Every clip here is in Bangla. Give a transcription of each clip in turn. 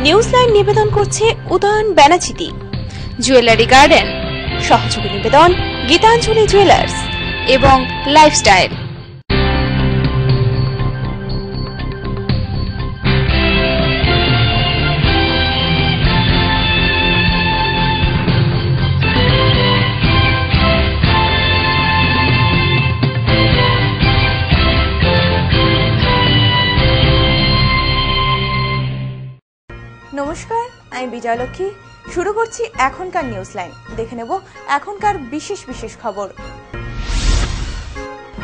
নিউজ লাইন নিবেদন করছে উদয়ন ব্যানাচিতি জুয়েলারি গার্ডেন, সহযোগী নিবেদন গীতাঞ্জলি জুয়েলার্স এবং লাইফস্টাইল। নমস্কার, আমি বিজয়লক্ষ্মী। শুরু করছি এখনকার নিউজ লাইন। দেখে নেব এখনকার বিশেষ বিশেষ খবর।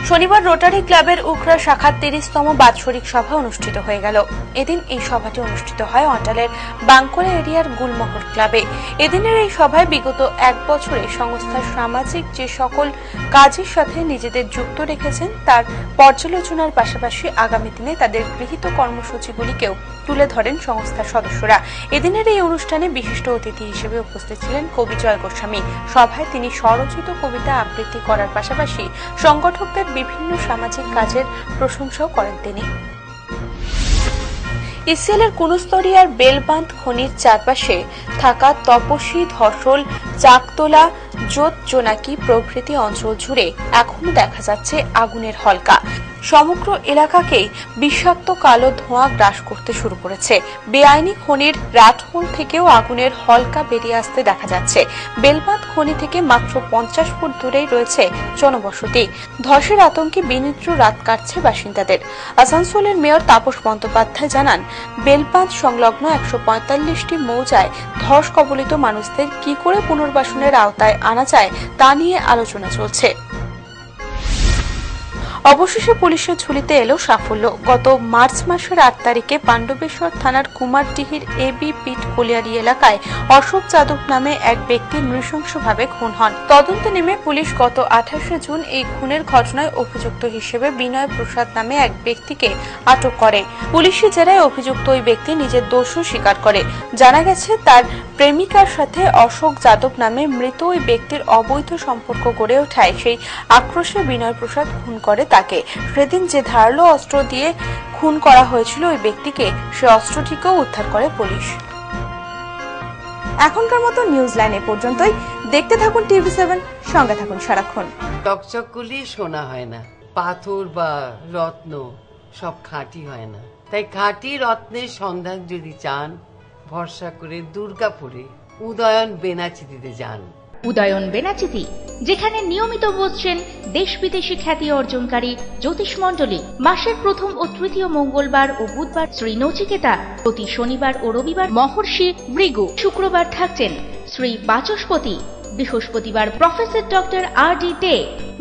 শনিবার রোটারি ক্লাবের উখড়া শাখার 30তম বাৎসরিক সভা অনুষ্ঠিত হয়ে গেল। এদিন এই সভাটি অনুষ্ঠিত হয় অন্টালের বাঙ্কোলা এরিয়ার গুলমোহর ক্লাবে। এদিনের এই সভায় বিগত এক বছরে সংস্থার সামাজিক যে সকল কাজের সাথে নিজেদের যুক্ত রেখেছেন তার পর্যালোচনার পাশাপাশি আগামী দিনে তাদের গৃহীত কর্মসূচিগুলিকেও তুলে ধরেন সংস্থার সদস্যরা। এদিনের এই অনুষ্ঠানে বিশিষ্ট অতিথি হিসেবে উপস্থিত ছিলেন কবি জয় গোস্বামী। সভায় তিনি স্বরচিত কবিতা আবৃত্তি করার পাশাপাশি সংগঠকদের বিভিন্ন সামাজিক কাজের প্রশংসাও করেন তিনি। ইসরায়েলের কুনুস্তরিয়ার বেলবাঁধ খনির চারপাশে থাকা তপসী, ধসল, চাকতলা, জোত জোনাকি প্রভৃতি অঞ্চল জুড়ে এখনো দেখা যাচ্ছে আগুনের হলকা। সমগ্র এলাকাকেই বিষাক্ত কালো ধোঁয়া গ্রাস করতে শুরু করেছে। বেআইনি খনির রাতহোল থেকেও আগুনের হলকা বেরিয়ে আসতে দেখা যাচ্ছে। বেলবাঁধ খনি থেকে মাত্র 50 ফুট দূরেই রয়েছে জনবসতি। ধসের আতঙ্কে বিনিদ্র রাত কাটছে বাসিন্দাদের। আসানসোলের মেয়র তাপস বন্দ্যোপাধ্যায় জানান, বেলবাঁধ সংলগ্ন 145টি মৌজায় ধস কবলিত মানুষদের কি করে পুনর্বাসনের আওতায় আনা যায় তা নিয়ে আলোচনা চলছে। অবশেষে পুলিশের ঝুলিতে এলো সাফল্য। গত মার্চ মাসের 8 তারিখে পাণ্ডবেশ্বর থানার কুমারডিহির এবি পিট কলিয়ারি এলাকায় অশোক যাদব নামে এক ব্যক্তি নৃশংসভাবে খুন হন। তদন্তে নেমে পুলিশ গত 28 জুন এই খুনের ঘটনায় অভিযুক্ত হিসেবে বিনয় প্রসাদ নামে এক ব্যক্তিকে আটক করে। পুলিশি জেরায় অভিযুক্ত ওই ব্যক্তি নিজের দোষও স্বীকার করে। জানা গেছে তার প্রেমিকার সাথে অশোক যাদব নামে মৃত ওই ব্যক্তির অবৈধ সম্পর্ক গড়ে ওঠায় সেই আক্রোশে বিনয় প্রসাদ খুন করে তাকে। সেদিন যে ধারালো অস্ত্র দিয়ে খুন করা হয়েছিল ওই ব্যক্তিকে, সে অস্ত্রটিকেও উদ্ধার করে পুলিশ। এখনকার মতো নিউজ লাইন পর্যন্তই। দেখতে থাকুন টিভি7, সঙ্গে থাকুন সারাক্ষণ। চকচকগুলি সোনা হয় না, পাথর বা রত্ন সব খাঁটি হয় না। তাই খাঁটি রত্নের সন্ধান যদি চান, ভরসা করে দুর্গাপুরে উদয়ন বেনাচিতিতে যান। উদয়ন বেনাচিতি, যেখানে নিয়মিত বসছেন দেশ বিদেশি খ্যাতি অর্জনকারী জ্যোতিষ মণ্ডলী। মাসের প্রথম ও তৃতীয় মঙ্গলবার ও বুধবার শ্রী নচিকেতা, প্রতি শনিবার ও রবিবার মহর্ষি ভৃগু, শুক্রবার থাকছেন শ্রী বাচস্পতি, বৃহস্পতিবার প্রফেসর ডক্টর R.D. দে,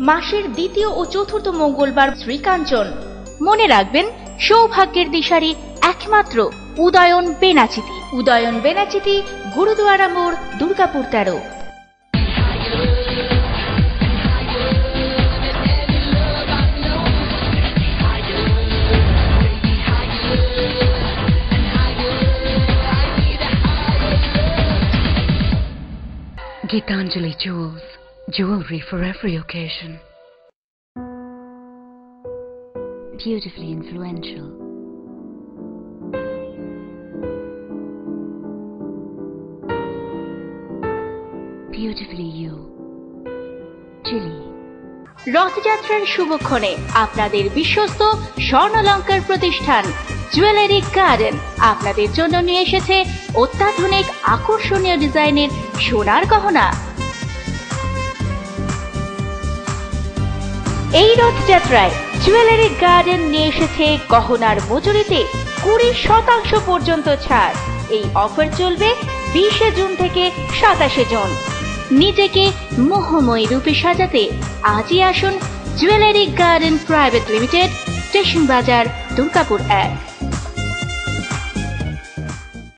মাসের দ্বিতীয় ও চতুর্থ মঙ্গলবার শ্রীকাঞ্চন। মনে রাখবেন, সৌভাগ্যের দিশারি একমাত্র উদয়ন বেনাচিতি। উদয়ন বেনাচিতি, গুরুদুয়ারা মোড়, Durgapur 13। Gitanjali Jewels, jewelry for every occasion. Beautifully influential. Beautifully you. Chili. রথযাত্রার শুভক্ষণে আপনাদের বিশ্বস্ত স্বর্ণালঙ্কার প্রতিষ্ঠান জুয়েলারি গার্ডেন আপনাদের জন্য নিয়ে এসেছে অত্যাধুনিক আকর্ষণীয় ডিজাইনের সোনার গহনা। এই রথযাত্রায় জুয়েলারি গার্ডেন নিয়ে এসেছে গহনার মজুরিতে 20% পর্যন্ত ছাড়। এই অফার চলবে 20 জুন থেকে 27 জুন। নিজেকে মোহময়ী রূপে সাজাতে আজই আসুন jewellery garden private limited, station বাজার, দুর্গাপুর 1।